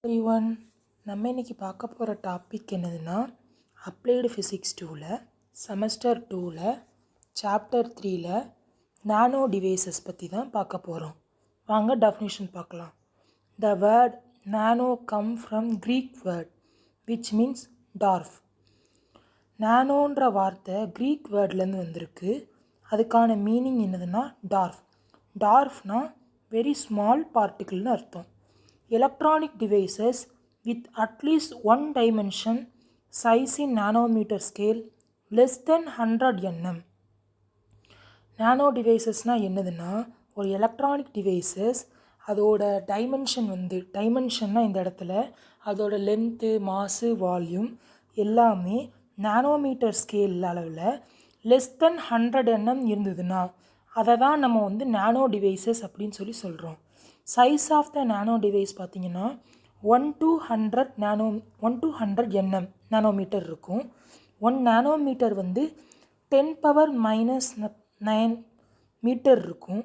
Everyone, நம்ம இன்னைக்கு பார்க்க போகிற டாபிக் என்னதுன்னா அப்ளைடு ஃபிசிக்ஸ் 2ல் செமஸ்டர் 2ல் சாப்டர் 3ல் நானோ டிவைசஸ் பற்றி தான் பார்க்க போகிறோம். வாங்க டெஃபினிஷன் பார்க்கலாம். The word nano come from Greek word which means dwarf. நானோன்ற வார்த்தை க்ரீக் வேர்ட்லேருந்து வந்திருக்கு. அதுக்கான மீனிங் என்னதுன்னா டார்ஃப். டார்ஃப்னா வெரி ஸ்மால் பார்ட்டிக்கிள்னு அர்த்தம். Electronic devices with at least one dimension size in nanometer scale less than 100 nm. நானோ டிவைசஸ்னால் என்னதுன்னா ஒரு எலக்ட்ரானிக் டிவைசஸ் அதோட டைமென்ஷன்னா இந்த இடத்துல அதோட லென்த்து, மாசு, வால்யூம் எல்லாமே நானோமீட்டர் ஸ்கேல் அளவில் லெஸ் தென் 100 nm இருந்ததுன்னா அதை தான் நம்ம நானோ டிவைசஸ் அப்படின்னு சொல்கிறோம். Size of the nano device பார்த்திங்கன்னா 1 to 100 nm நானோமீட்டர் இருக்கும். 1 நானோமீட்டர் 10⁻⁹ மீட்டர் இருக்கும்.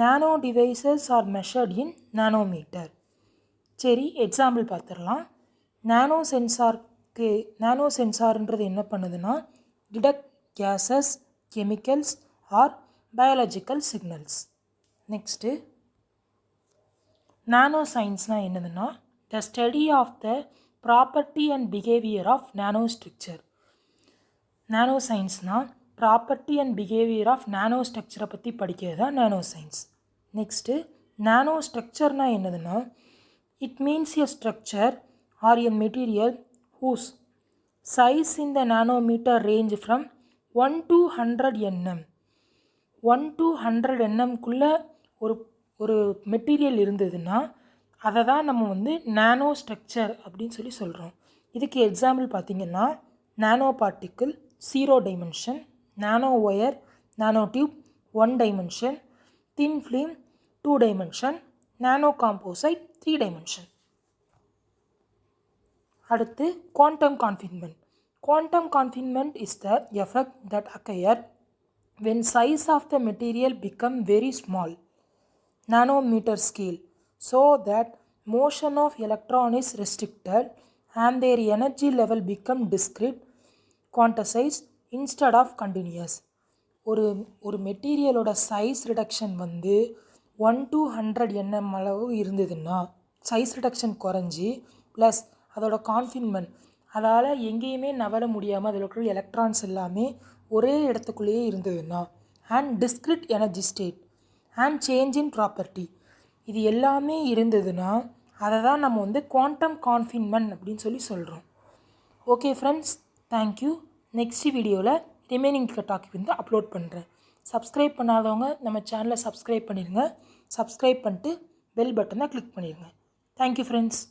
Nano devices are measured in nanometre. சரி, எக்ஸாம்பிள் பார்த்துடலாம். நானோ சென்சார்ன்றது என்ன பண்ணுதுன்னா detect gases, chemicals or biological signals. Next nano சயின்ஸ்னால் என்னதுன்னா the study of the property and behaviour of nano structure. Nano சயின்ஸ்னால் property and behaviour of nano ஸ்ட்ரக்சரை பற்றி படிக்கிறது தான் நானோ சயின்ஸ். நெக்ஸ்ட்டு நானோ ஸ்ட்ரக்சர்னால் என்னதுன்னா it means a structure or a material whose size in the nanometre range from 1 to 100 nm. 1 to 100 nmக்குள்ளே ஒரு material இருந்ததுன்னா அதை தான் நம்ம நானோ ஸ்ட்ரக்சர் அப்படின்னு சொல்கிறோம். இதுக்கு எக்ஸாம்பிள் பார்த்திங்கன்னா nano particle 0 dimension, nano wire, nano tube 1 dimension, thin film 2 dimension, nano composite 3 dimension. அடுத்து quantum confinement. Quantum confinement is the effect that occur when size of the material become very small nanometer scale so that motion of electron is restricted and their energy level become discrete quantized instead of continuous. ஒரு மெட்டீரியலோட size reduction 1 to 100 nm அளவு இருந்ததுன்னா size reduction குறைஞ்சி plus அதோட கான்ஃபைன்மெண்ட், அதால் எங்கேயுமே நவர முடியாமல் அதில் இருக்கிற எலக்ட்ரான்ஸ் எல்லாமே ஒரே இடத்துக்குள்ளேயே இருந்ததுன்னா and discrete energy state and change in property, இது எல்லாமே இருந்ததுன்னா அதை தான் நம்ம குவாண்டம் கான்ஃபைன்மெண்ட் அப்படின்னு சொல்கிறோம். Okay friends, thank you. நெக்ஸ்ட் வீடியோவில் ரிமைனிங் டாபிக் அப்லோட் பண்ணுறேன். சப்ஸ்கிரைப் பண்ணாதவங்க நம்ம சேனலை சப்ஸ்கிரைப் பண்ணிடுங்க. சப்ஸ்கிரைப் பண்ணிட்டு பெல் பட்டனை கிளிக் பண்ணிடுங்க. Thank you friends.